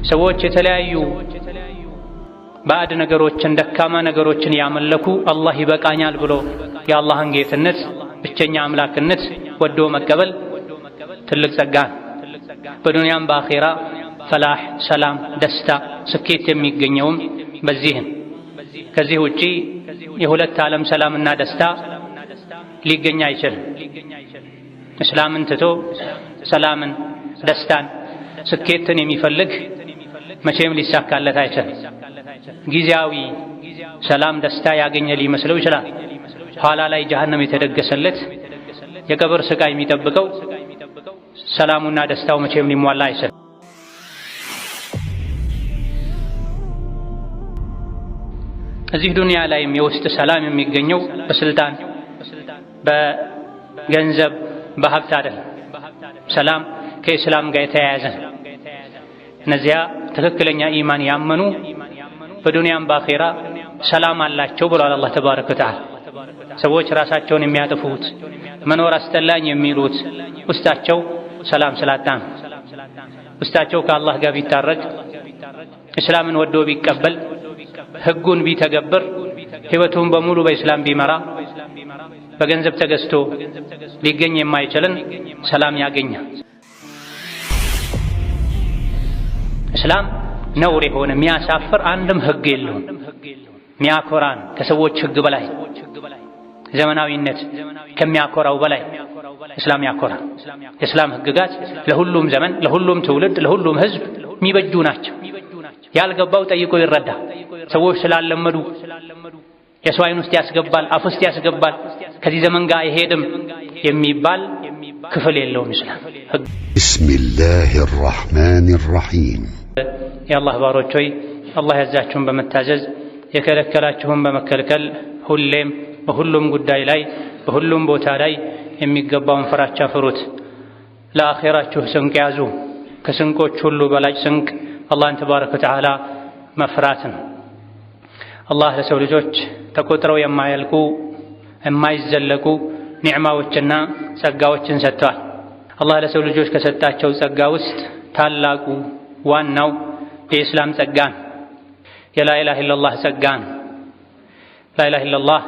ሰዎች የተለያዩ ባዕድ ነገሮችን ደካማ ነገሮችን ያመለኩ አላህ ይበቃኛል ብሎ የአላህን ጌትነት ብቸኛ አምላክነት ወዶ መቀበል ትልቅ ጸጋ በዱንያም በአኺራ ፈላህ ሰላም ደስታ ስኬት የሚገኘውም በዚህ ከዚህ ውጪ የሁለት ዓለም ሰላምና ደስታ ሊገኝ አይችልም። እስላምን ትቶ ሰላምን ደስታን ስኬትን የሚፈልግ መቼም ሊሳካለት አይችልም። ጊዜያዊ ሰላም ደስታ ያገኘ ሊመስለው ይችላል። ኋላ ላይ ጀሃነም የተደገሰለት የቀብር ስቃይ የሚጠብቀው ሰላሙና ደስታው መቼም ሊሟላ አይችልም። እዚህ ዱንያ ላይም የውስጥ ሰላም የሚገኘው በስልጣን በገንዘብ በሀብት አይደለም። ሰላም ከእስላም ጋር የተያያዘ እነዚያ ትክክለኛ ኢማን ያመኑ በዱንያም በአኺራ ሰላም አላቸው ብሏል አላህ ተባረከ ወተዓላ። ሰዎች ራሳቸውን የሚያጠፉት መኖር አስጠላኝ የሚሉት ውስጣቸው ሰላም ስላጣን፣ ውስጣቸው ከአላህ ጋር ቢታረቅ እስላምን ወዶ ቢቀበል ህጉን ቢተገብር ህይወቱን በሙሉ በእስላም ቢመራ በገንዘብ ተገዝቶ ሊገኝ የማይችልን ሰላም ያገኛል። እስላም ነውር የሆነ የሚያሳፍር አንድም ህግ የለውም። ሚያኮራን ከሰዎች ህግ በላይ ዘመናዊነት ከሚያኮራው በላይ እስላም ያኮራ። የእስላም ህግጋት ለሁሉም ዘመን፣ ለሁሉም ትውልድ፣ ለሁሉም ህዝብ የሚበጁ ናቸው። ያልገባው ጠይቆ ይረዳ። ሰዎች ስላለመዱ የሰው አይን ውስጥ ያስገባል፣ አፍ ውስጥ ያስገባል፣ ከዚህ ዘመን ጋር አይሄድም የሚባል ክፍል የለውም እስላም። ቢስሚላሂር ረህማኒር ረሂም። የአላህ ባሮች ሆይ አላህ ያዛችሁን በመታዘዝ የከለከላችሁን በመከልከል ሁሌም በሁሉም ጉዳይ ላይ በሁሉም ቦታ ላይ የሚገባውን ፍራቻ ፍሩት። ለአኺራችሁ ስንቅ ያዙ። ከስንቆች ሁሉ በላጭ ስንቅ አላህን ተባረከ ወተዓላ መፍራት ነው። አላህ ለሰው ልጆች ተቆጥረው የማያልቁ የማይዘለቁ ኒዕማዎችና ጸጋዎችን ሰጥቷል። አላህ ለሰው ልጆች ከሰጣቸው ጸጋ ውስጥ ታላቁ ዋናው የኢስላም ጸጋ ነው። የላኢላሃ ኢለላህ ጸጋ ነው። ላኢላሃ ኢለላህ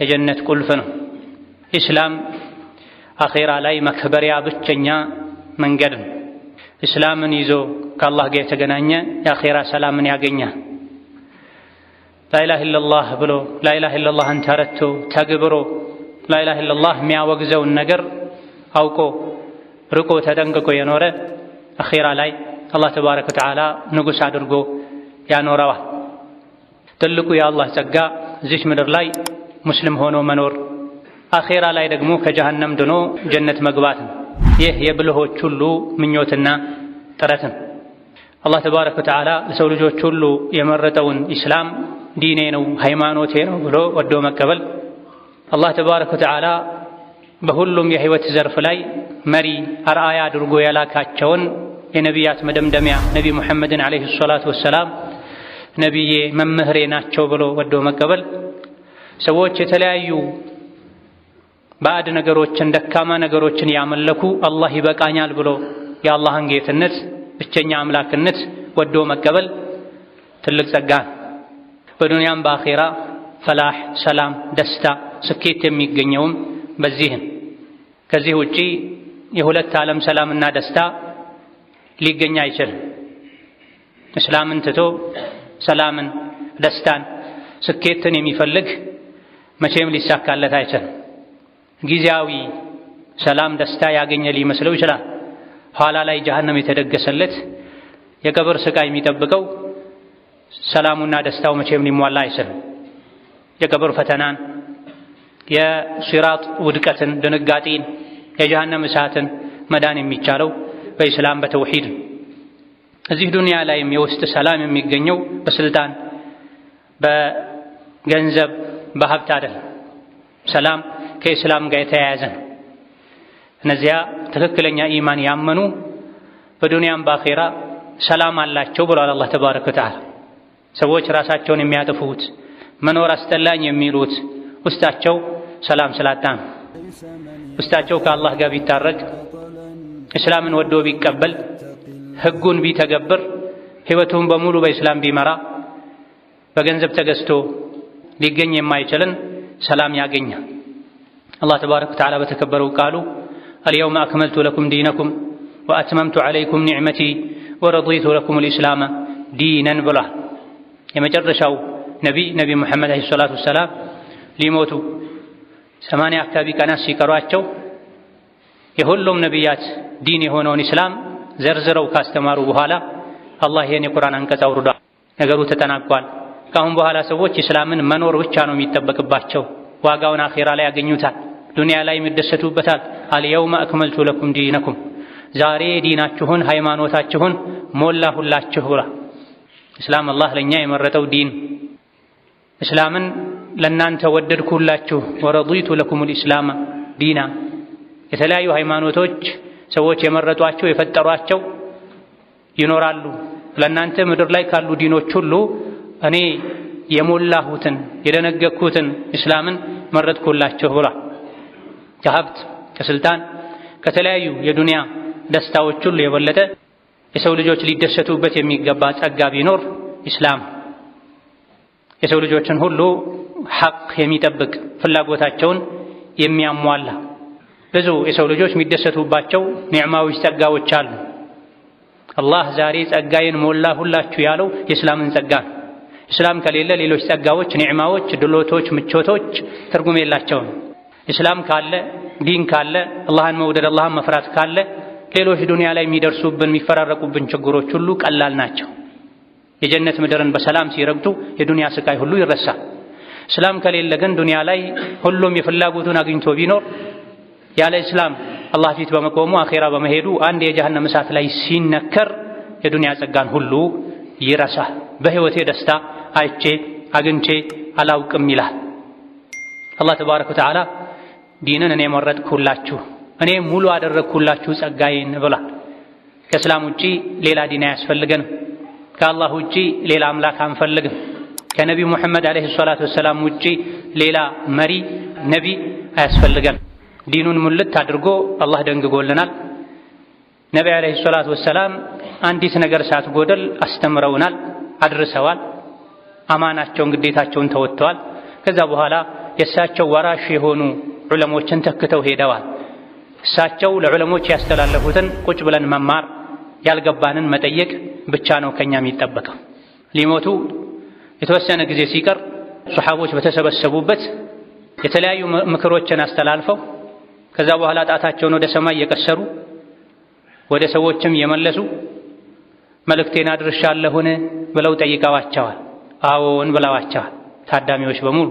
የጀነት ቁልፍ ነው። ኢስላም አኺራ ላይ መክበሪያ ብቸኛ መንገድ ነው። እስላምን ይዞ ከአላህ ጋር የተገናኘ የአኺራ ሰላምን ያገኛል። ላኢላሃ ኢለላህ ብሎ ላኢላሃ ኢለላህን ተረድቶ ተግብሮ ላኢላሃ ኢለላህ የሚያወግዘውን ነገር አውቆ ርቆ ተጠንቅቆ የኖረ አኺራ ላይ አላህ ተባረከ ወተዓላ ንጉሥ አድርጎ ያኖረዋል። ትልቁ የአላህ ጸጋ እዚች ምድር ላይ ሙስሊም ሆኖ መኖር፣ አኺራ ላይ ደግሞ ከጀሃነም ድኖ ጀነት መግባት ነው። ይህ የብልሆች ሁሉ ምኞትና ጥረት ነው። አላህ ተባረከ ወተዓላ ለሰው ልጆች ሁሉ የመረጠውን ኢስላም ዲኔ ነው ሃይማኖቴ ነው ብሎ ወዶ መቀበል፣ አላህ ተባረከ ወተዓላ በሁሉም የህይወት ዘርፍ ላይ መሪ አርአያ አድርጎ ያላካቸውን የነቢያት መደምደሚያ ነቢ ሙሐመድን ዓለይሂ ሰላቱ ወሰላም ነቢዬ መምህሬ ናቸው ብሎ ወዶ መቀበል፣ ሰዎች የተለያዩ ባዕድ ነገሮችን ደካማ ነገሮችን ያመለኩ አላህ ይበቃኛል ብሎ የአላህን ጌትነት ብቸኛ አምላክነት ወዶ መቀበል ትልቅ ጸጋ። በዱንያም በአኺራ ፈላህ ሰላም ደስታ ስኬት የሚገኘውም በዚህ። ከዚህ ውጪ የሁለት ዓለም ሰላምና ደስታ ሊገኝ አይችልም። እስላምን ትቶ ሰላምን ደስታን ስኬትን የሚፈልግ መቼም ሊሳካለት አይችልም። ጊዜያዊ ሰላም ደስታ ያገኘ ሊመስለው ይችላል። ኋላ ላይ ጀሃነም የተደገሰለት የቀብር ስቃይ የሚጠብቀው ሰላሙና ደስታው መቼም ሊሟላ አይችልም። የቀብር ፈተናን፣ የሲራጥ ውድቀትን፣ ድንጋጤን፣ የጀሃነም እሳትን መዳን የሚቻለው በኢስላም በተውሂድ። እዚህ ዱንያ ላይም የውስጥ ሰላም የሚገኘው በስልጣን በገንዘብ በሀብት አይደለም። ሰላም ከእስላም ጋር የተያያዘ ነው። እነዚያ ትክክለኛ ኢማን ያመኑ በዱንያም በአኺራ ሰላም አላቸው ብሏል አላህ ተባረከ ወተዓላ። ሰዎች ራሳቸውን የሚያጠፉት መኖር አስጠላኝ የሚሉት ውስጣቸው ሰላም ስላጣን፣ ውስጣቸው ከአላህ ጋር ቢታረቅ እስላምን ወዶ ቢቀበል ህጉን ቢተገብር ህይወቱን በሙሉ በእስላም ቢመራ በገንዘብ ተገዝቶ ሊገኝ የማይችልን ሰላም ያገኛል። አላህ ተባረከ ወተዓላ በተከበረው ቃሉ አልየውመ አክመልቱ ለኩም ዲነኩም ወአትመምቱ ዐለይኩም ኒዕመቲ ወረዲቱ ለኩም አልኢስላመ ዲነን ብሏል። የመጨረሻው ነቢ ሙሐመድ ዓለይሂ ሰላቱ ወሰላም ሊሞቱ 80 አካባቢ ቀናት ሲቀሯቸው የሁሉም ነቢያት ዲን የሆነውን ኢስላም ዘርዝረው ካስተማሩ በኋላ አላህ ይህን የቁርአን አንቀጽ አውርዷል። ነገሩ ተጠናቋል። ከአሁን በኋላ ሰዎች ኢስላምን መኖር ብቻ ነው የሚጠበቅባቸው። ዋጋውን አኼራ ላይ ያገኙታል፣ ዱንያ ላይ ይደሰቱበታል። አልየውመ አክመልቱ ለኩም ዲነኩም፣ ዛሬ ዲናችሁን ሃይማኖታችሁን ሞላሁላችሁ ብሏል። ኢስላም አላህ ለኛ የመረጠው ዲን፣ እስላምን ለናንተ ወደድኩላችሁ። ወረዲቱ ለኩም አልኢስላመ ዲና፣ የተለያዩ ሃይማኖቶች ሰዎች የመረጧቸው የፈጠሯቸው ይኖራሉ። ለናንተ ምድር ላይ ካሉ ዲኖች ሁሉ እኔ የሞላሁትን የደነገኩትን እስላምን መረጥኩላችሁ ብሏል። ከሀብት ከስልጣን ከተለያዩ የዱንያ ደስታዎች ሁሉ የበለጠ የሰው ልጆች ሊደሰቱበት የሚገባ ጸጋ ቢኖር ኢስላም፣ የሰው ልጆችን ሁሉ ሐቅ የሚጠብቅ ፍላጎታቸውን የሚያሟላ ብዙ የሰው ልጆች የሚደሰቱባቸው ኒዕማዎች ጸጋዎች አሉ። አላህ ዛሬ ጸጋዬን ሞላሁላችሁ ያለው የእስላምን ጸጋ ነው። እስላም ከሌለ ሌሎች ጸጋዎች፣ ኒዕማዎች፣ ድሎቶች፣ ምቾቶች ትርጉም የላቸውም። እስላም ካለ ዲን ካለ አላህን መውደድ አላህን መፍራት ካለ ሌሎች ዱንያ ላይ የሚደርሱብን የሚፈራረቁብን ችግሮች ሁሉ ቀላል ናቸው። የጀነት ምድርን በሰላም ሲረግጡ የዱንያ ስቃይ ሁሉ ይረሳል። እስላም ከሌለ ግን ዱንያ ላይ ሁሉም የፍላጎቱን አግኝቶ ቢኖር ያለ እስላም አላህ ፊት በመቆሙ አኼራ በመሄዱ አንድ የጀሃነም እሳት ላይ ሲነከር የዱንያ ጸጋን ሁሉ ይረሳል። በህይወቴ ደስታ አይቼ አግኝቼ አላውቅም ይላል። አላህ ተባረከ ወተዓላ ዲንን እኔ መረጥኩላችሁ፣ እኔ ሙሉ አደረግኩላችሁ ጸጋዬን ብሏል። ከእስላም ውጪ ሌላ ዲን አያስፈልገንም። ከአላህ ውጪ ሌላ አምላክ አንፈልግም። ከነቢዩ ሙሐመድ ዓለይሂ ሰላቱ ወሰላም ውጪ ሌላ መሪ ነቢ አያስፈልገን። ዲኑን ሙልት አድርጎ አላህ ደንግጎልናል። ነቢ ዓለይሂ ሰላቱ ወሰላም አንዲት ነገር ሳትጎደል አስተምረውናል፣ አድርሰዋል። አማናቸውን ግዴታቸውን ተወጥተዋል። ከዛ በኋላ የእሳቸው ወራሽ የሆኑ ዑለሞችን ተክተው ሄደዋል። እሳቸው ለዑለሞች ያስተላለፉትን ቁጭ ብለን መማር፣ ያልገባንን መጠየቅ ብቻ ነው ከኛ የሚጠበቀው። ሊሞቱ የተወሰነ ጊዜ ሲቀር ሱሐቦች በተሰበሰቡበት የተለያዩ ምክሮችን አስተላልፈው ከዛ በኋላ ጣታቸውን ወደ ሰማይ እየቀሰሩ ወደ ሰዎችም የመለሱ መልእክቴን አድርሻለሁን ብለው ጠይቀዋቸዋል። አዎን ብለዋቸዋል ታዳሚዎች በሙሉ።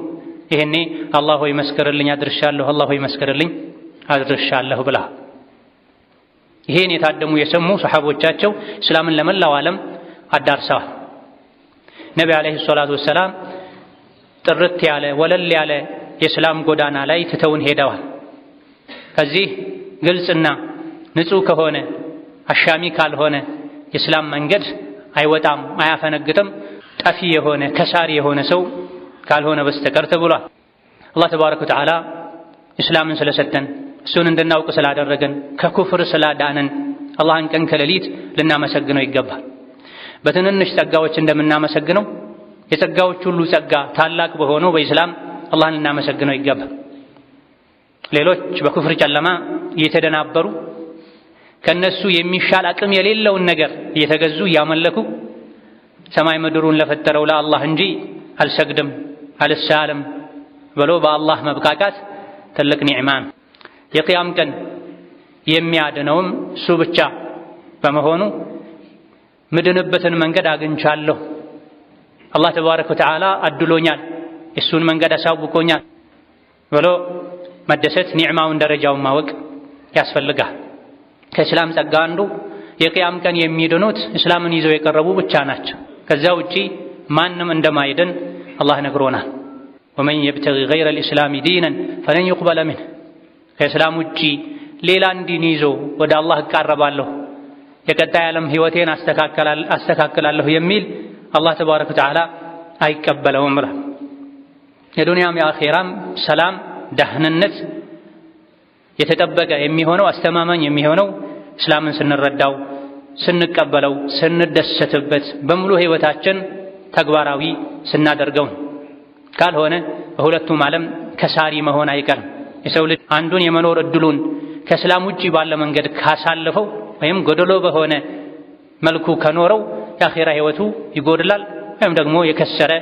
ይሄኔ አላህ ሆይ መስክርልኝ አድርሻለሁ፣ አላህ ሆይ መስክርልኝ አድርሻለሁ ብላ ይሄን የታደሙ የሰሙ ሱሐቦቻቸው እስላምን ለመላው ዓለም አዳርሰዋል። ነቢ ዓለይሂ ሰላቱ ወሰላም ጥርት ያለ ወለል ያለ የእስላም ጎዳና ላይ ትተውን ሄደዋል። ከዚህ ግልጽና ንጹህ ከሆነ አሻሚ ካልሆነ የእስላም መንገድ አይወጣም አያፈነግጥም ጠፊ የሆነ ከሳሪ የሆነ ሰው ካልሆነ በስተቀር ተብሏል። አላህ ተባረከ ወተዓላ እስላምን ስለሰጠን እሱን እንድናውቅ ስላደረገን ከኩፍር ስላዳነን አላህን ቀን ከሌሊት ልናመሰግነው ይገባል። በትንንሽ ጸጋዎች እንደምናመሰግነው የጸጋዎች ሁሉ ጸጋ ታላቅ በሆነው በኢስላም አላህን ልናመሰግነው ይገባል። ሌሎች በኩፍር ጨለማ እየተደናበሩ ከነሱ የሚሻል አቅም የሌለውን ነገር እየተገዙ እያመለኩ ሰማይ ምድሩን ለፈጠረው ለአላህ እንጂ አልሰግድም አልሳልም ብሎ በአላህ መብቃቃት ትልቅ ኒዕማ ነው። የቂያም ቀን የሚያድነውም እሱ ብቻ በመሆኑ ምድንበትን መንገድ አግኝቻለሁ፣ አላህ ተባረከ ወተዓላ አድሎኛል፣ የእሱን መንገድ አሳውቆኛል ብሎ መደሰት ኒዕማውን ደረጃውን ማወቅ ያስፈልጋል። ከእስላም ጸጋ አንዱ የቂያም ቀን የሚድኑት እስላምን ይዘው የቀረቡ ብቻ ናቸው። ከዛ ውጪ ማንም እንደማይድን አላህ ነግሮናል። ወመን የብተጊ ገይረ ልእስላሚ ዲነን ፈለን ዩቅበለ ምንህ፣ ከእስላም ውጪ ሌላን ዲን ይዞ ወደ አላህ እቃረባለሁ የቀጣይ ዓለም ህይወቴን አስተካክላለሁ የሚል አላህ ተባረከ ወተዓላ አይቀበለውም ብሏል። የዱንያም የአኼራም ሰላም ደህንነት የተጠበቀ የሚሆነው አስተማማኝ የሚሆነው እስላምን ስንረዳው ስንቀበለው ስንደሰትበት በሙሉ ህይወታችን ተግባራዊ ስናደርገው ካልሆነ በሁለቱም ዓለም ከሳሪ መሆን አይቀርም። የሰው ልጅ አንዱን የመኖር እድሉን ከእስላም ውጪ ባለ መንገድ ካሳለፈው ወይም ጎደሎ በሆነ መልኩ ከኖረው የአኺራ ህይወቱ ይጎድላል ወይም ደግሞ የከሰረ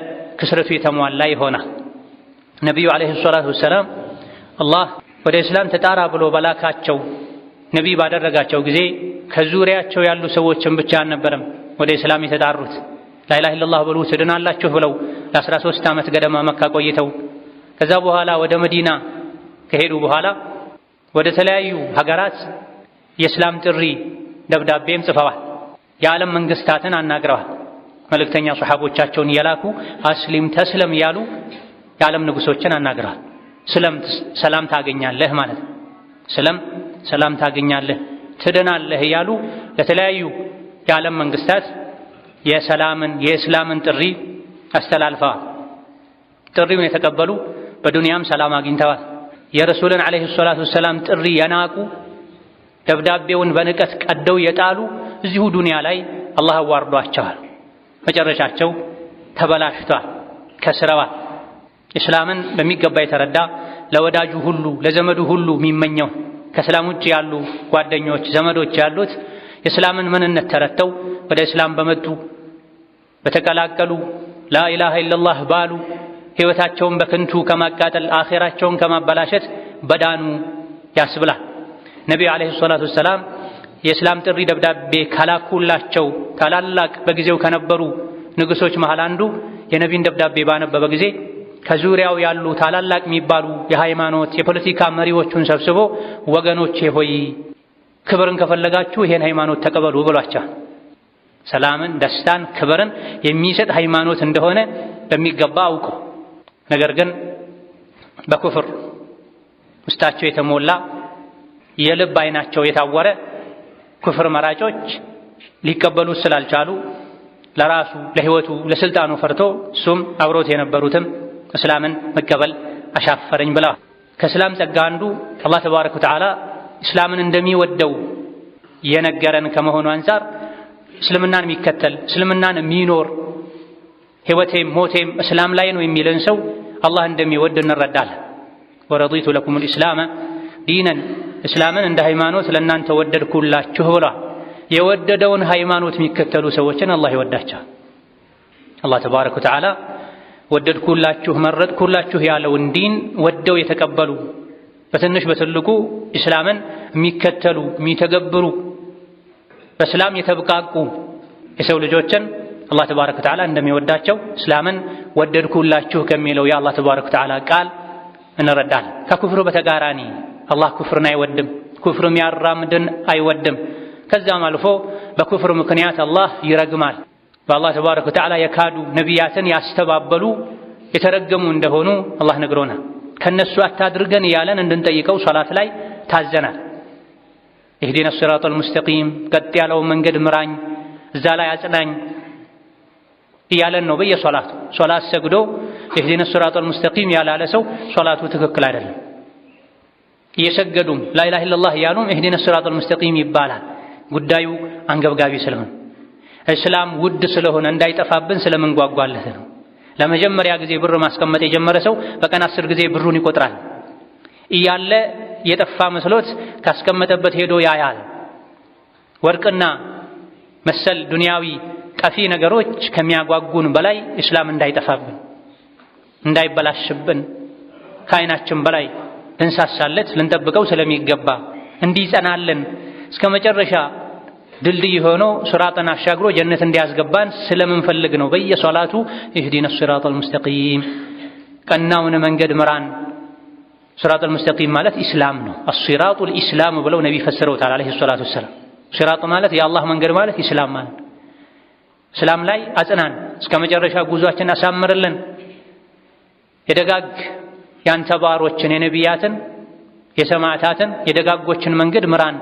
ክስረቱ የተሟላ ይሆናል። ነቢዩ ዓለይሂ ሰላቱ ወሰላም አላህ ወደ እስላም ተጣራ ብሎ በላካቸው ነቢይ ባደረጋቸው ጊዜ ከዙሪያቸው ያሉ ሰዎችን ብቻ አልነበረም ወደ እስላም የተጣሩት። ላኢላሃ ኢለላህ ብሉ ትድናላችሁ ብለው ለ13 ዓመት ገደማ መካ ቆይተው ከዛ በኋላ ወደ መዲና ከሄዱ በኋላ ወደ ተለያዩ ሀገራት የእስላም ጥሪ ደብዳቤም ጽፈዋል። የዓለም መንግስታትን አናግረዋል። መልእክተኛ ሱሐቦቻቸውን የላኩ አስሊም ተስለም እያሉ የዓለም ንጉሶችን አናግረዋል። ሰላም ታገኛለህ ማለት ነው። ሰላም ታገኛለህ ትድናለህ እያሉ ለተለያዩ የዓለም መንግስታት የእስላምን ጥሪ አስተላልፈዋል። ጥሪውን የተቀበሉ በዱንያም ሰላም አግኝተዋል። የረሱልን ዓለይሂ ሰላቱ ወሰላም ጥሪ የናቁ ደብዳቤውን በንቀት ቀደው የጣሉ እዚሁ ዱንያ ላይ አላህ አዋርዷቸዋል። መጨረሻቸው ተበላሽቷል፣ ከስረዋል። እስላምን በሚገባ የተረዳ ለወዳጁ ሁሉ ለዘመዱ ሁሉ የሚመኘው ከእስላም ውጭ ያሉ ጓደኞች ዘመዶች ያሉት የእስላምን ምንነት ተረድተው ወደ እስላም በመጡ በተቀላቀሉ ላኢላሃ ኢለላህ ባሉ ሕይወታቸውን በከንቱ ከማቃጠል አኺራቸውን ከማበላሸት በዳኑ ያስብላል። ነቢዩ ዓለይሂ ሰላቱ ወሰላም የእስላም ጥሪ ደብዳቤ ካላኩላቸው ታላላቅ በጊዜው ከነበሩ ንጉሶች መሃል አንዱ የነቢይን ደብዳቤ ባነበበ ጊዜ ከዙሪያው ያሉ ታላላቅ የሚባሉ የሃይማኖት የፖለቲካ መሪዎቹን ሰብስቦ ወገኖቼ ሆይ ክብርን ከፈለጋችሁ ይሄን ሃይማኖት ተቀበሉ ብሏቸው ሰላምን፣ ደስታን፣ ክብርን የሚሰጥ ሃይማኖት እንደሆነ በሚገባ አውቁ። ነገር ግን በኩፍር ውስጣቸው የተሞላ የልብ አይናቸው የታወረ ኩፍር መራጮች ሊቀበሉ ስላልቻሉ ለራሱ ለህይወቱ ለስልጣኑ ፈርቶ እሱም አብሮት የነበሩትም እስላምን መቀበል አሻፈረኝ ብለዋል። ከእስላም ጸጋ አንዱ አላህ ተባረከ ወተዓላ እስላምን እንደሚወደው የነገረን ከመሆኑ አንፃር እስልምናን የሚከተል እስልምናን የሚኖር ህይወቴም ሞቴም እስላም ላይ ነው የሚልን ሰው አላህ እንደሚወድ እንረዳለን። ወረዲቱ ለኩም الاسلام ዲነን እስላምን እንደ ሃይማኖት ለእናንተ ወደድኩላችሁ ብሏል። የወደደውን ሃይማኖት የሚከተሉ ሰዎችን አላህ ይወዳቸዋል። አላህ ተባረከ ወተዓላ ወደድኩላችሁ መረጥኩላችሁ ያለውን ዲን ወደው የተቀበሉ በትንሽ በትልቁ እስላምን የሚከተሉ የሚተገብሩ በእስላም የተብቃቁ የሰው ልጆችን አላህ ተባረከ ወተዓላ እንደሚወዳቸው እስላምን ወደድኩላችሁ ከሚለው የአላህ ተባረከ ወተዓላ ቃል እንረዳለን። ከኩፍሩ በተጋራኒ አላህ ኩፍርን አይወድም፣ ኩፍርም ያራምድን አይወድም። ከዛም አልፎ በኩፍር ምክንያት አላህ ይረግማል። በአላህ ተባረከ ወተዓላ የካዱ ነቢያትን ያስተባበሉ የተረገሙ እንደሆኑ አላህ ነግሮናል። ከነሱ አታድርገን እያለን እንድንጠይቀው ሶላት ላይ ታዘናል። ኢህዲነ ሲራጠል ሙስተቂም ቀጥ ያለውን መንገድ ምራኝ፣ እዛ ላይ አጽናኝ እያለን ነው በየሶላቱ። ሶላት ሰግዶ ኢህዲነ ሲራጠል ሙስተቂም ያላለ ሰው ሶላቱ ትክክል አይደለም። እየሰገዱም ላኢላሃ ኢለላህ እያሉም ኢህዲነ ሲራጠል ሙስተቂም ይባላል። ጉዳዩ አንገብጋቢ ስለሆነ እስላም ውድ ስለሆነ እንዳይጠፋብን ስለምንጓጓለት ነው። ለመጀመሪያ ጊዜ ብር ማስቀመጥ የጀመረ ሰው በቀን 10 ጊዜ ብሩን ይቆጥራል። እያለ የጠፋ መስሎት ካስቀመጠበት ሄዶ ያያል። ወርቅና መሰል ዱንያዊ ጠፊ ነገሮች ከሚያጓጉን በላይ እስላም እንዳይጠፋብን እንዳይበላሽብን ከዓይናችን በላይ ልንሳሳለት ልንጠብቀው ስለሚገባ እንዲጸናለን እስከ መጨረሻ ድልድይ ሆኖ ሱራጥን አሻግሮ ጀነት እንዲያስገባን ስለምንፈልግ ነው በየሶላቱ ኢህዲነ ሲራጠል ሙስተቂም ቀናውን መንገድ ምራን። ሲራጠል ሙስተቂም ማለት ኢስላም ነው። አሲራጡል ኢስላም ብለው ነቢ ፈሰረውታል አለይሂ ሰላቱ ወሰላም። ሲራጥ ማለት የአላህ መንገድ ማለት ኢስላም ማለት። እስላም ላይ አጽናን፣ እስከ መጨረሻ ጉዟችን አሳምርልን። የደጋግ ያንተ ባሮችን የነቢያትን የሰማዕታትን የደጋጎችን መንገድ ምራን።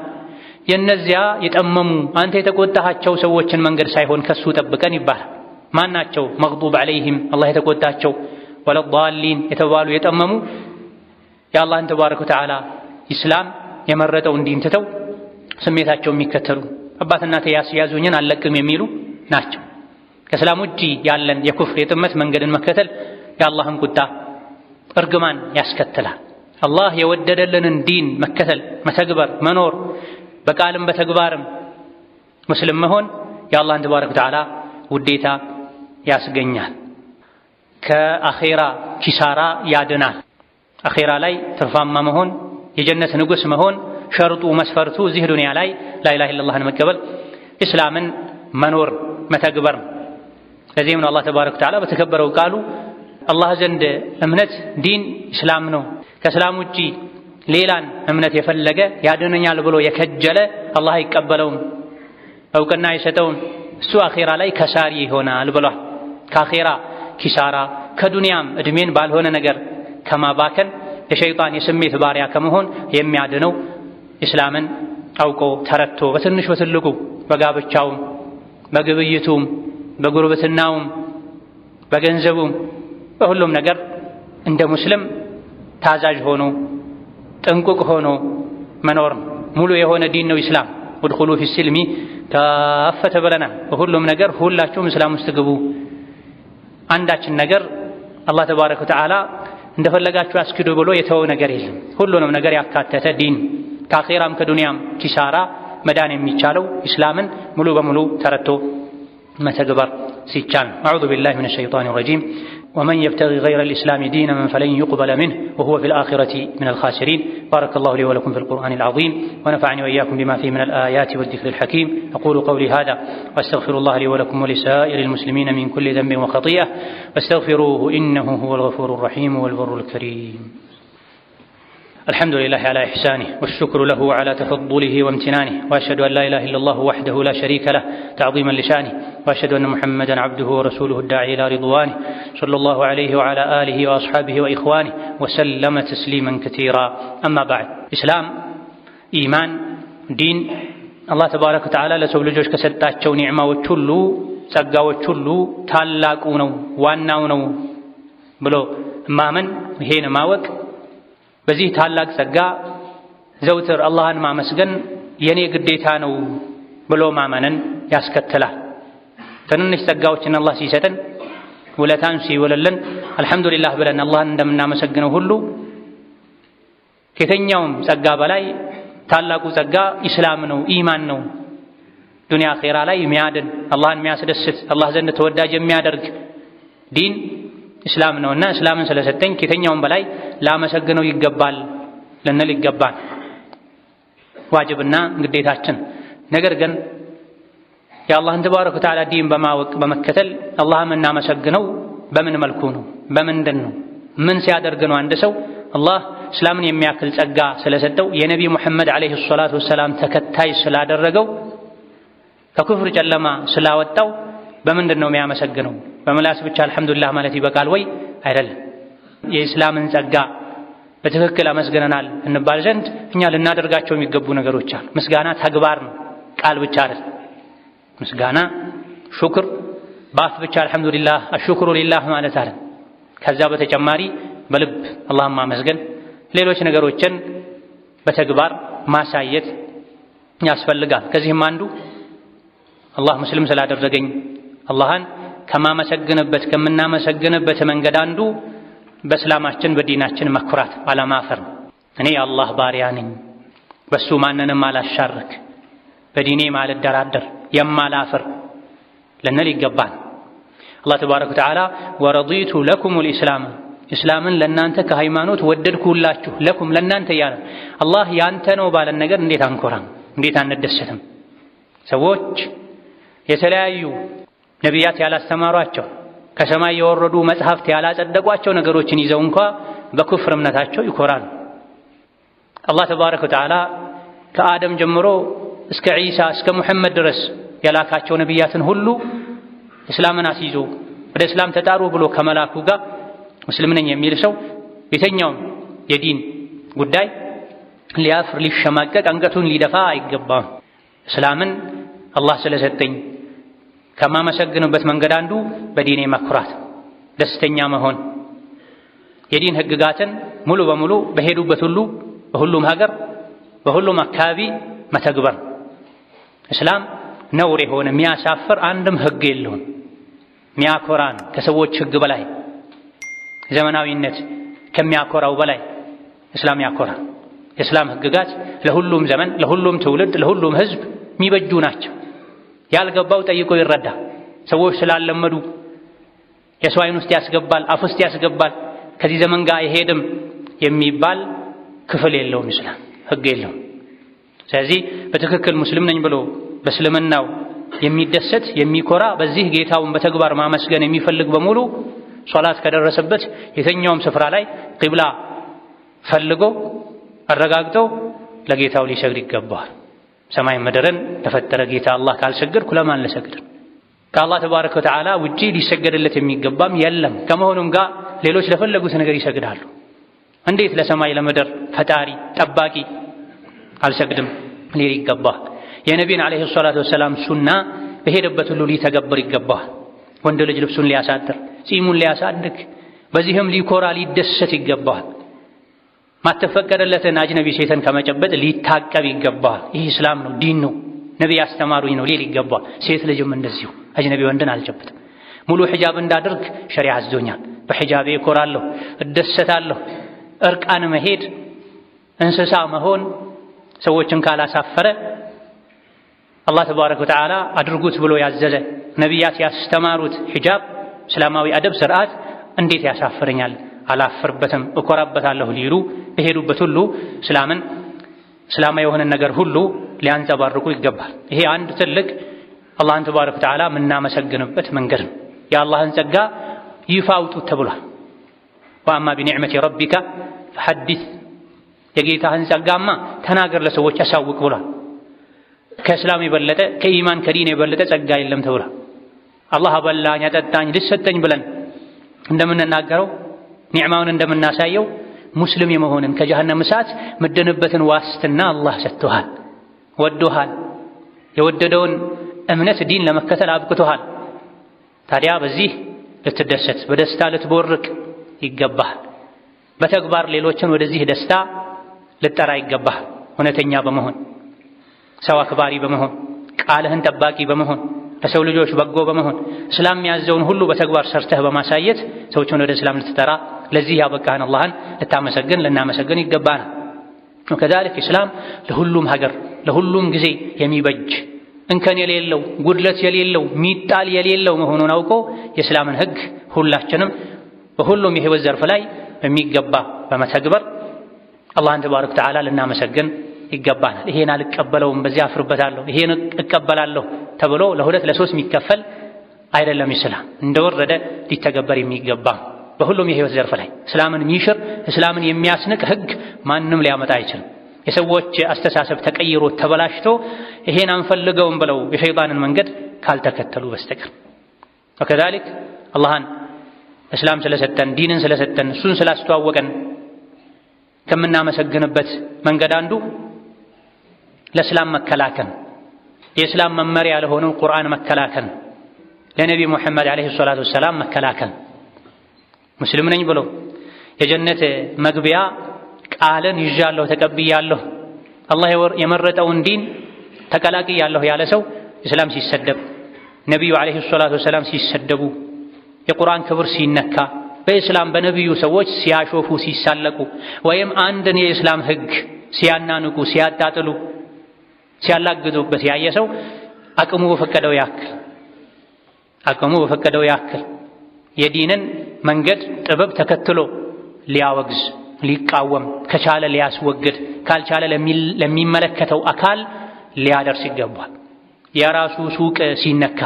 የነዚያ የጠመሙ አንተ የተቆጣቸው ሰዎችን መንገድ ሳይሆን ከሱ ጠብቀን ይባላል። ማናቸው? መግዱብ ዐለይሂም አላህ የተቆጣቸው፣ ወለዷሊን የተባሉ የጠመሙ የአላህን ተባረከ ወተዓላ ኢስላም የመረጠው እንዲን ትተው ስሜታቸው የሚከተሉ አባት እናቴ ያስያዙኝን አልለቅም የሚሉ ናቸው። ከእስላም ውጪ ያለን የኩፍር የጥመት መንገድን መከተል የአላህን ቁጣ እርግማን ያስከትላል። አላህ የወደደልንን ዲን መከተል፣ መተግበር፣ መኖር በቃልም በተግባርም ሙስሊም መሆን የአላህን ተባረከ ወተዓላ ውዴታ ያስገኛል። ከአኼራ ኪሳራ ያድናል። አኼራ ላይ ትርፋማ መሆን የጀነት ንጉስ መሆን ሸርጡ መስፈርቱ እዚህ ዱንያ ላይ ላኢላሃ ኢለላህን መቀበል እስላምን መኖር መተግበር። ለዚህም ነው አላህ ተባረከ ወተዓላ በተከበረው ቃሉ አላህ ዘንድ እምነት ዲን እስላም ነው፣ ከእስላም ውጪ ሌላን እምነት የፈለገ ያድነኛል ብሎ የከጀለ አላህ አይቀበለውም፣ እውቅና አይሰጠውም፣ እሱ አኼራ ላይ ከሳሪ ይሆናል ብሏል። ከአኼራ ኪሳራ ከዱንያም እድሜን ባልሆነ ነገር ከማባከን የሸይጣን የስሜት ባሪያ ከመሆን የሚያድነው እስላምን አውቆ ተረድቶ በትንሽ በትልቁ በጋብቻውም በግብይቱም በጉርብትናውም በገንዘቡም በሁሉም ነገር እንደ ሙስሊም ታዛዥ ሆኖ ጥንቁቅ ሆኖ መኖር ሙሉ የሆነ ዲን ነው ኢስላም። ወድኹሉ ፊስልሚ ካፈተ ብለናል። በሁሉም ነገር ሁላችሁም እስላም ውስጥ ግቡ። አንዳችን ነገር አላህ ተባረከ ወተዓላ እንደፈለጋችሁ አስኪዱ ብሎ የተወው ነገር የለም። ሁሉንም ነገር ያካተተ ዲን ከአኼራም ከዱንያም ኪሳራ መዳን የሚቻለው ኢስላምን ሙሉ በሙሉ ተረድቶ መተግበር ሲቻል። አዑዙ ቢላሂ ሚነ ሸይጣኒ ረጂም ومن يبتغي غير الإسلام دينا فلن يقبل منه وهو في الآخرة من الخاسرين. بارك الله لي ولكم في القرآن العظيم ونفعني وإياكم بما فيه من الآيات والذكر الحكيم. أقول قولي هذا وأستغفر الله لي ولكم ولسائر المسلمين من كل ذنب وخطيئة فاستغفروه إنه هو الغفور الرحيم والبر الكريم. الحمد لله على إحسانه والشكر له على تفضله وامتنانه وأشهد أن لا إله إلا الله وحده لا شريك له تعظيما لشانه وأشهد أن محمدا عبده ورسوله الداعي إلى رضوانه صلى الله عليه وعلى آله وأصحابه وإخوانه وسلم تسليما كثيرا. أما بعد إسلام إيمان دين الله تبارك وتعالى لسوء لجوش كسدتاتشو نعمة وچلو ጸጋ وچلو ታላቁ ነው ዋናው ነው ብሎ ማመን ይሄን ማወቅ በዚህ ታላቅ ጸጋ ዘውትር አላህን ማመስገን የኔ ግዴታ ነው ብሎ ማመንን ያስከትላል። ትንንሽ ጸጋዎችን አላህ ሲሰጠን ውለታን ሲወለልን አልሐምዱሊላህ ብለን አላህን እንደምናመሰግነው ሁሉ ከየትኛውም ጸጋ በላይ ታላቁ ጸጋ ኢስላም ነው፣ ኢማን ነው። ዱንያ አኼራ ላይ የሚያድን አላህን የሚያስደስት አላህ ዘንድ ተወዳጅ የሚያደርግ ዲን ኢስላም ነውና እስላምን ስለሰጠኝ ከየትኛውም በላይ ላመሰግነው ይገባል ልንል ይገባል። ዋጅብና ግዴታችን። ነገር ግን የአላህን ተባረከ ወተዓላ ዲን በማወቅ በመከተል አላህን እናመሰግነው በምን መልኩ ነው? በምንድን ነው? ምን ሲያደርግ ነው? አንድ ሰው አላህ እስላምን የሚያክል ጸጋ ስለሰጠው የነቢ ሙሐመድ ዓለይሂ ሰላቱ ወሰላም ተከታይ ስላደረገው ከኩፍር ጨለማ ስላወጣው በምንድን ነው የሚያመሰግነው? በመላስ ብቻ አልሐምዱሊላህ ማለት ይበቃል ወይ? አይደለም። የእስላምን ጸጋ በትክክል አመስግነናል እንባል ዘንድ እኛ ልናደርጋቸው የሚገቡ ነገሮች አሉ። ምስጋና ተግባር ነው፣ ቃል ብቻ አይደለም። ምስጋና ሹክር በአፍ ብቻ አልሐምዱሊላህ አሽኩሩ ሊላህ ማለት አይደለም። ከዛ በተጨማሪ በልብ አላህን ማመስገን፣ ሌሎች ነገሮችን በተግባር ማሳየት ያስፈልጋል። ከዚህም አንዱ አላህ ሙስሊም ስላደረገኝ አላህን ከማመሰግንበት ከምናመሰግንበት መንገድ አንዱ በእስላማችን በዲናችን መኩራት አለማፈር። እኔ የአላህ ባሪያ ነኝ፣ በሱ ማንንም አላሻርክ፣ በዲኔ ማልደራደር፣ የማላፍር ልንል ይገባል። አላህ ተባረከ ወተዓላ ወረዲቱ ለኩሙል ኢስላም እስላምን ለናንተ ከሃይማኖት ወደድኩላችሁ፣ ለኩም ለናንተ ያለ አላህ ያንተ ነው ባለን ነገር እንዴት አንኮራም? እንዴት አንደሰትም? ሰዎች የተለያዩ ነቢያት ያላስተማሯቸው ከሰማይ የወረዱ መጽሐፍት ያላጸደቋቸው ነገሮችን ይዘው እንኳ በኩፍር እምነታቸው ይኮራሉ። አላህ ተባረከ ወተዓላ ከአደም ጀምሮ እስከ ዒሳ እስከ ሙሐመድ ድረስ የላካቸው ነቢያትን ሁሉ እስላምን አስይዞ ወደ እስላም ተጣሩ ብሎ ከመላኩ ጋር ሙስሊም ነኝ የሚል ሰው የተኛውም የዲን ጉዳይ ሊያፍር ሊሸማቀቅ አንገቱን ሊደፋ አይገባም። እስላምን አላህ ስለሰጠኝ ከማመሰግንበት መንገድ አንዱ በዲኔ መኩራት፣ ደስተኛ መሆን፣ የዲን ህግጋትን ሙሉ በሙሉ በሄዱበት ሁሉ በሁሉም ሀገር በሁሉም አካባቢ መተግበር። እስላም ነውር የሆነ የሚያሳፍር አንድም ህግ የለውም። ሚያኮራን ከሰዎች ህግ በላይ ዘመናዊነት ከሚያኮራው በላይ እስላም ያኮራ። የእስላም ህግጋት ለሁሉም ዘመን፣ ለሁሉም ትውልድ፣ ለሁሉም ህዝብ የሚበጁ ናቸው። ያልገባው ጠይቆ ይረዳ። ሰዎች ስላለመዱ የሰው ዓይን ውስጥ ያስገባል፣ አፍ ውስጥ ያስገባል፣ ከዚህ ዘመን ጋር አይሄድም የሚባል ክፍል የለውም። እስላም ህግ የለውም። ስለዚህ በትክክል ሙስሊም ነኝ ብሎ በእስልምናው የሚደሰት የሚኮራ በዚህ ጌታውን በተግባር ማመስገን የሚፈልግ በሙሉ ሶላት ከደረሰበት የትኛውም ስፍራ ላይ ቂብላ ፈልጎ አረጋግጦ ለጌታው ሊሰግድ ይገባዋል። ሰማይ ምድርን ለፈጠረ ጌታ አላህ ካልሰገድኩ ለማን ልሰግድ? ከአላህ ተባረከ ወተዓላ ውጪ ሊሰገድለት የሚገባም የለም። ከመሆኑም ጋር ሌሎች ለፈለጉት ነገር ይሰግዳሉ። እንዴት ለሰማይ ለምድር ፈጣሪ ጠባቂ አልሰግድም ሊል ይገባል። የነቢይን ዓለይሂ ሰላቱ ወሰላም ሱና በሄደበት ሁሉ ሊተገብር ይገባል። ወንድ ልጅ ልብሱን ሊያሳድር፣ ጺሙን ሊያሳድግ፣ በዚህም ሊኮራ ሊደሰት ይገባል። ማተፈቀደለትን አጅነቢ ሴትን ከመጨበጥ ሊታቀብ ይገባል። ይህ እስላም ነው፣ ዲን ነው፣ ነቢይ ያስተማሩኝ ነው ሊል ይገባል። ሴት ልጅም እንደዚሁ አጅነቢ ወንድን አልጨብጥም። ሙሉ ሒጃብ እንዳደርግ ሸሪዓ አዞኛል። በሒጃቤ እኮራለሁ፣ እደሰታለሁ። እርቃን መሄድ እንስሳ መሆን ሰዎችን ካላሳፈረ አላህ ተባረከ ወተዓላ አድርጉት ብሎ ያዘዘ ነቢያት ያስተማሩት ሒጃብ እስላማዊ አደብ ስርዓት እንዴት ያሳፍረኛል? አላፍርበትም፣ እኮራበታለሁ ሊሉ በሄዱበት ሁሉ እስላማዊ የሆነ ነገር ሁሉ ሊያንጸባርቁ ይገባል። ይሄ አንድ ትልቅ አላህን ተባረከ ወተዓላ የምናመሰግንበት መንገድ ነው። የአላህን ጸጋ ይፋ አውጡት ተብሏል። ወአማ ቢኒዕመቲ ረቢካ ፈሐዲስ፣ የጌታህን ጸጋማ ተናገር ለሰዎች አሳውቅ ብሏል። ከእስላም የበለጠ ከኢማን ከዲን የበለጠ ጸጋ የለም ተብሏል። አላህ አበላኝ አጠጣኝ ልሰጠኝ ብለን እንደምንናገረው ኒዕማውን እንደምናሳየው ሙስሊም የመሆንን ከጀሃነም እሳት ምድንበትን ዋስትና አላህ ሰጥቶሃል፣ ወዶሃል፣ የወደደውን እምነት ዲን ለመከተል አብቅቶሃል። ታዲያ በዚህ ልትደሰት በደስታ ልትቦርቅ ይገባሃል። በተግባር ሌሎችን ወደዚህ ደስታ ልጠራ ይገባሃል። እውነተኛ በመሆን ሰው አክባሪ በመሆን ቃልህን ጠባቂ በመሆን ለሰው ልጆች በጎ በመሆን እስላም ያዘውን ሁሉ በተግባር ሰርተህ በማሳየት ሰዎችን ወደ እስላም ልትጠራ ለዚህ ያበቃህን አላህን ልናመሰግን ይገባናል። ወከዛሊክ እስላም ለሁሉም ሀገር ለሁሉም ጊዜ የሚበጅ እንከን የሌለው ጉድለት የሌለው ሚጣል የሌለው መሆኑን አውቆ የእስላምን ሕግ ሁላችንም በሁሉም የህይወት ዘርፍ ላይ በሚገባ በመተግበር አላህን ተባረከ ወተዓላ ልናመሰግን ይገባናል። ይሄን አልቀበለውም በዚህ አፍርበታለሁ ይሄን እቀበላለሁ ተብሎ ለሁለት ለሶስት የሚከፈል አይደለም። እስላም እንደወረደ ሊተገበር የሚገባ በሁሉም የህይወት ዘርፍ ላይ እስላምን የሚሽር እስላምን የሚያስንቅ ህግ ማንም ሊያመጣ አይችልም። የሰዎች አስተሳሰብ ተቀይሮ ተበላሽቶ ይሄን አንፈልገውም ብለው የሸይጣንን መንገድ ካልተከተሉ በስተቀር ወከዛሊክ አላህን እስላም ስለሰጠን ዲንን ስለሰጠን እሱን ስላስተዋወቀን ከምናመሰግንበት መንገድ አንዱ ለእስላም መከላከል፣ የእስላም መመሪያ ለሆነው ቁርአን መከላከል፣ ለነቢ ሙሐመድ ዓለይሂ ሰላቱ ወሰላም መከላከል። ሙስሊም ነኝ ብሎ የጀነት መግቢያ ቃልን ይዣለሁ ተቀብያለሁ አላህ የመረጠውን ዲን ተቀላቅያለሁ ያለ ሰው እስላም ሲሰደብ፣ ነቢዩ ዓለይሂ ሰላቱ ወሰላም ሲሰደቡ፣ የቁርአን ክብር ሲነካ፣ በእስላም በነቢዩ ሰዎች ሲያሾፉ ሲሳለቁ፣ ወይም አንድን የእስላም ህግ ሲያናንቁ ሲያጣጥሉ ሲያላግጡበት ያየ ሰው አቅሙ በፈቀደው ያክል የዲንን መንገድ ጥበብ ተከትሎ ሊያወግዝ ሊቃወም ከቻለ ሊያስወግድ ካልቻለ ለሚመለከተው አካል ሊያደርስ ይገባል። የራሱ ሱቅ ሲነካ፣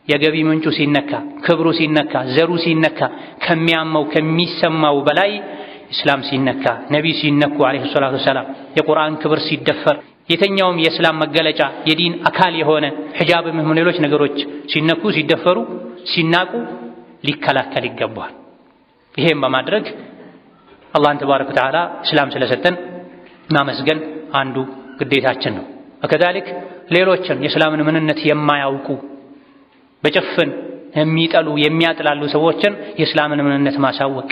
የገቢ ምንጩ ሲነካ፣ ክብሩ ሲነካ፣ ዘሩ ሲነካ ከሚያመው ከሚሰማው በላይ እስላም ሲነካ፣ ነቢ ሲነኩ ዓለይሂ ሰላቱ ወሰላም፣ የቁርአን ክብር ሲደፈር፣ የተኛውም የእስላም መገለጫ የዲን አካል የሆነ ሒጃብም ሆነ ሌሎች ነገሮች ሲነኩ ሲደፈሩ ሲናቁ ሊከላከል ይገባል። ይሄም በማድረግ አላህን ተባረከ ወተዓላ እስላም ስለሰጠን ማመስገን አንዱ ግዴታችን ነው። ወከዛሊክ ሌሎችን የእስላምን ምንነት የማያውቁ በጭፍን የሚጠሉ የሚያጥላሉ ሰዎችን የእስላምን ምንነት ማሳወቅ፣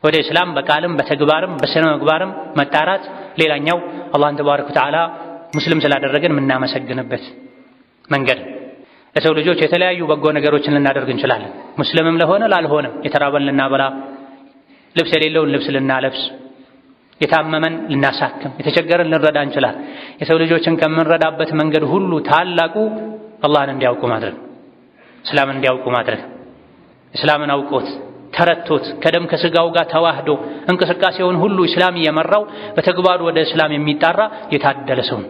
ወደ እስላም በቃልም በተግባርም በስነ ምግባርም መጣራት ሌላኛው አላህን ተባረከ ወተዓላ ሙስሊም ስላደረገን የምናመሰግንበት መንገድ። ለሰው ልጆች የተለያዩ በጎ ነገሮችን ልናደርግ እንችላለን። ሙስሊምም ለሆነ ላልሆነ የተራበን ልናበላ፣ ልብስ የሌለውን ልብስ ልናለብስ፣ የታመመን ልናሳክም፣ የተቸገረን ልንረዳ እንችላለን። የሰው ልጆችን ከምንረዳበት መንገድ ሁሉ ታላቁ አላህን እንዲያውቁ ማድረግ፣ እስላምን እንዲያውቁ ማድረግ። እስላምን አውቆት ተረቶት ከደም ከስጋው ጋር ተዋህዶ እንቅስቃሴውን ሁሉ እስላም እየመራው በተግባሩ ወደ እስላም የሚጣራ የታደለ ሰው ነው።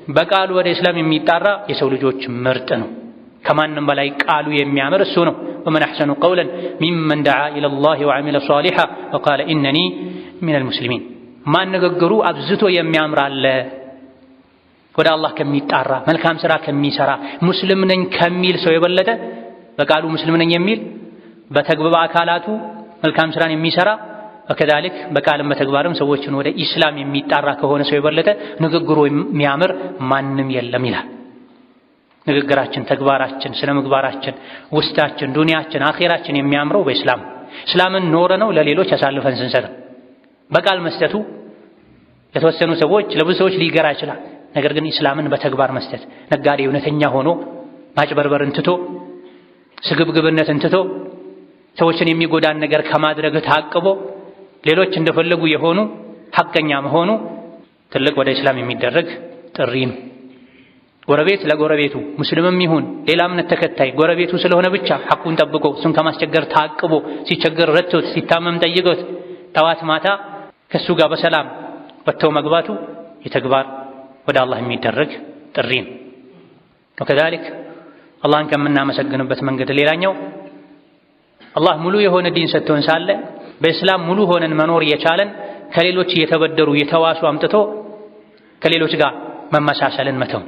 በቃሉ ወደ እስላም የሚጣራ የሰው ልጆች ምርጥ ነው። ከማንም በላይ ቃሉ የሚያምር እሱ ነው። ወመን አሕሰኑ ቀውለን ሚመን ደዓ ኢለላሂ ወዐሚለ ሷሊሐ ወቃለ ኢነኒ ሚነል ሙስሊሚን። ማን ንግግሩ አብዝቶ የሚያምር አለ? ወደ አላህ ከሚጣራ መልካም ሥራ ከሚሰራ ሙስሊም ነኝ ከሚል ሰው የበለጠ በቃሉ ሙስሊም ነኝ የሚል በተግባር አካላቱ መልካም ሥራን የሚሰራ ወከዛሊክ በቃልም በተግባርም ሰዎችን ወደ ኢስላም የሚጣራ ከሆነ ሰው የበለጠ ንግግሩ የሚያምር ማንም የለም ይላል። ንግግራችን፣ ተግባራችን፣ ስነ ምግባራችን፣ ውስጣችን፣ ዱንያችን፣ አኺራችን የሚያምረው በእስላም እስላምን ኖረ ነው ለሌሎች አሳልፈን ስንሰጥ። በቃል መስጠቱ ለተወሰኑ ሰዎች ለብዙ ሰዎች ሊገራ ይችላል። ነገር ግን እስላምን በተግባር መስጠት ነጋዴ እውነተኛ ሆኖ ማጭበርበርን ትቶ ስግብግብነትን ትቶ ሰዎችን የሚጎዳን ነገር ከማድረግ ታቅቦ ሌሎች እንደፈለጉ የሆኑ ሐቀኛ መሆኑ ትልቅ ወደ እስላም የሚደረግ ጥሪ ነው። ጎረቤት ለጎረቤቱ ሙስሊምም ይሁን ሌላ እምነት ተከታይ ጎረቤቱ ስለሆነ ብቻ ሐቁን ጠብቆ እሱን ከማስቸገር ታቅቦ ሲቸገር ረድቶት ሲታመም ጠይቆት ጠዋት ማታ ከሱ ጋር በሰላም ወጥተው መግባቱ የተግባር ወደ አላህ የሚደረግ ጥሪ ነው። ወከዛሊክ አላህን ከምናመሰግንበት መንገድ ሌላኛው አላህ ሙሉ የሆነ ዲን ሰጥቶን ሳለ በእስላም ሙሉ ሆነን መኖር የቻለን ከሌሎች እየተበደሩ የተዋሱ አምጥቶ ከሌሎች ጋር መመሳሰልን መተው።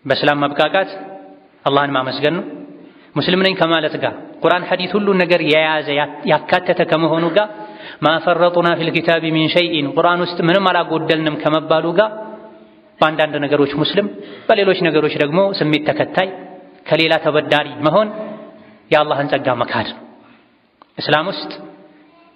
በእስላም መብቃቃት አላህን ማመስገን ነው። ሙስሊም ነኝ ከማለት ጋር ቁርአን ሐዲስ ሁሉን ነገር የያዘ ያካተተ ከመሆኑ ጋር ማፈረጡና ፊል ኪታቢ ሚን ሸይኢን ቁርአን ውስጥ ምንም አላጎደልንም ከመባሉ ጋር በአንዳንድ ነገሮች ሙስሊም በሌሎች ነገሮች ደግሞ ስሜት ተከታይ ከሌላ ተበዳሪ መሆን የአላህን ጸጋ መካድ። እስላም ውስጥ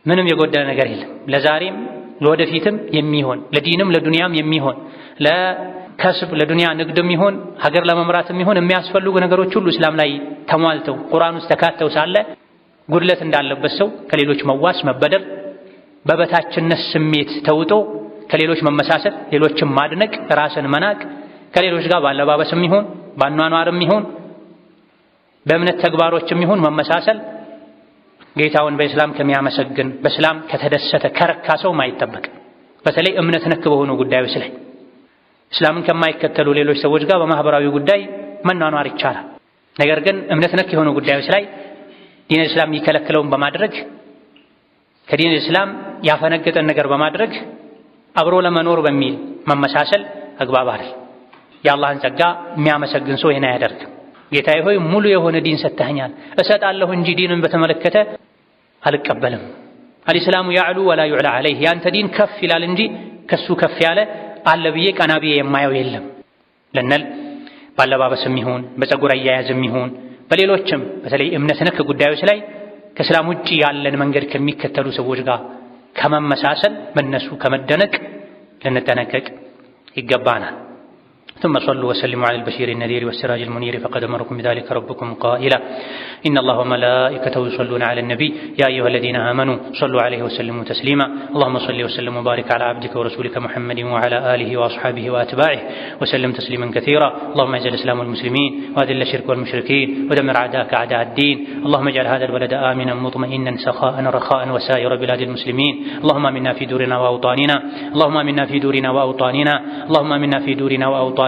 ምንም የጎደለ ነገር የለም። ለዛሬም ለወደፊትም የሚሆን ለዲንም ለዱንያም የሚሆን ለከስብ ለዱንያ ንግድም ይሆን ሀገር ለመምራትም ይሆን የሚያስፈልጉ ነገሮች ሁሉ እስላም ላይ ተሟልተው ቁርአን ውስጥ ተካተው ሳለ ጉድለት እንዳለበት ሰው ከሌሎች መዋስ መበደር፣ በበታችነት ስሜት ተውጦ ከሌሎች መመሳሰል፣ ሌሎችን ማድነቅ፣ ራስን መናቅ፣ ከሌሎች ጋር ባለባበስም ይሁን ባኗኗርም ይሁን በእምነት ተግባሮችም ይሁን መመሳሰል ጌታውን በእስላም ከሚያመሰግን በእስላም ከተደሰተ ከረካ ሰው ማይጠበቅ። በተለይ እምነት ነክ በሆኑ ጉዳዮች ላይ እስላምን ከማይከተሉ ሌሎች ሰዎች ጋር በማህበራዊ ጉዳይ መኗኗር ይቻላል። ነገር ግን እምነት ነክ የሆኑ ጉዳዮች ላይ ዲን እስላም የሚከለክለውን በማድረግ ከዲን እስላም ያፈነገጠን ነገር በማድረግ አብሮ ለመኖር በሚል መመሳሰል አግባብ አይደል። የአላህን ጸጋ የሚያመሰግን ሰው ይሄን አያደርግም። ጌታዬ ሆይ ሙሉ የሆነ ዲን ሰጥተኸኛል እሰጣለሁ እንጂ ዲንን በተመለከተ አልቀበልም። አልእስላሙ ያዕሉ ወላ ዩዕላ ዐለይህ ያንተ ዲን ከፍ ይላል እንጂ ከሱ ከፍ ያለ አለ ብዬ ቀና ብዬ የማየው የለም ልንል ባለባበስም ይሁን በፀጉር አያያዝም ይሁን በሌሎችም በተለይ እምነት ነክ ጉዳዮች ላይ ከእስላም ውጪ ያለን መንገድ ከሚከተሉ ሰዎች ጋር ከመመሳሰል በእነሱ ከመደነቅ ልንጠነቀቅ ይገባናል። ثم صلوا وسلموا على البشير النذير والسراج المنير فقد أمركم بذلك ربكم قائلا إن الله وملائكته يصلون على النبي يا أيها الذين آمنوا صلوا عليه وسلموا تسليما اللهم صل وسلم وبارك على عبدك ورسولك محمد وعلى آله وأصحابه وأتباعه وسلم تسليما كثيرا اللهم اعز الإسلام والمسلمين وأذل الشرك والمشركين ودمر أعداءك أعداء الدين اللهم اجعل هذا البلد آمنا مطمئنا سخاء رخاء وسائر بلاد المسلمين اللهم آمنا في دورنا وأوطاننا اللهم آمنا في دورنا وأوطاننا اللهم آمنا في دورنا وأوطاننا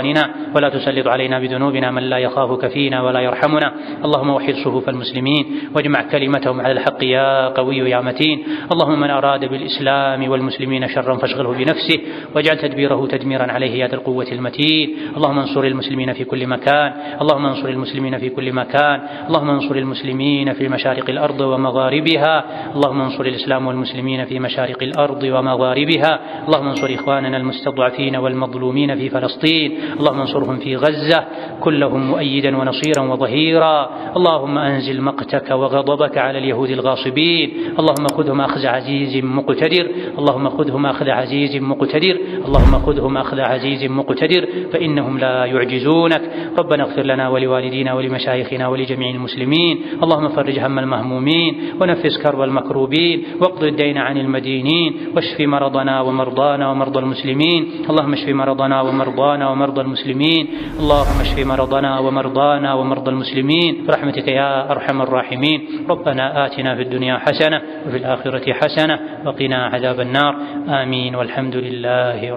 ولا تسلط علينا بذنوبنا من لا يخافك فينا ولا يرحمنا اللهم وحد صفوف المسلمين واجمع كلمتهم على الحق يا قوي يا متين اللهم من أراد بالإسلام والمسلمين شرا فاشغله بنفسه واجعل تدبيره تدميرا عليه يا ذا القوة المتين اللهم انصر المسلمين في كل مكان اللهم انصر المسلمين في كل مكان اللهم انصر المسلمين في مشارق الأرض ومغاربها اللهم انصر الإسلام والمسلمين في مشارق الأرض ومغاربها اللهم انصر إخواننا المستضعفين والمظلومين في فلسطين اللهم انصرهم في غزة كلهم مؤيدا ونصيرا وظهيرا. اللهم أنزل مقتك وغضبك على اليهود الغاصبين. اللهم خذهم أخذ عزيز مقتدر. اللهم خذهم أخذ عزيز مقتدر. اللهم خذهم أخذ عزيز مقتدر فإنهم لا يعجزونك. ربنا اغفر لنا ولوالدينا ولمشايخنا ولجميع المسلمين. اللهم فرج هم المهمومين ونفس كرب المكروبين واقض الدين عن المدينين واشف مرضنا ومرضانا ومرضى المسلمين. اللهم اشف مرضنا ومرضانا ومرضى المسلمين. اللهم اشف مرضنا ومرضانا ومرضى المسلمين برحمتك يا أرحم الراحمين. ربنا آتنا في الدنيا حسنة وفي الآخرة حسنة وقنا عذاب النار. آمين والحمد لله.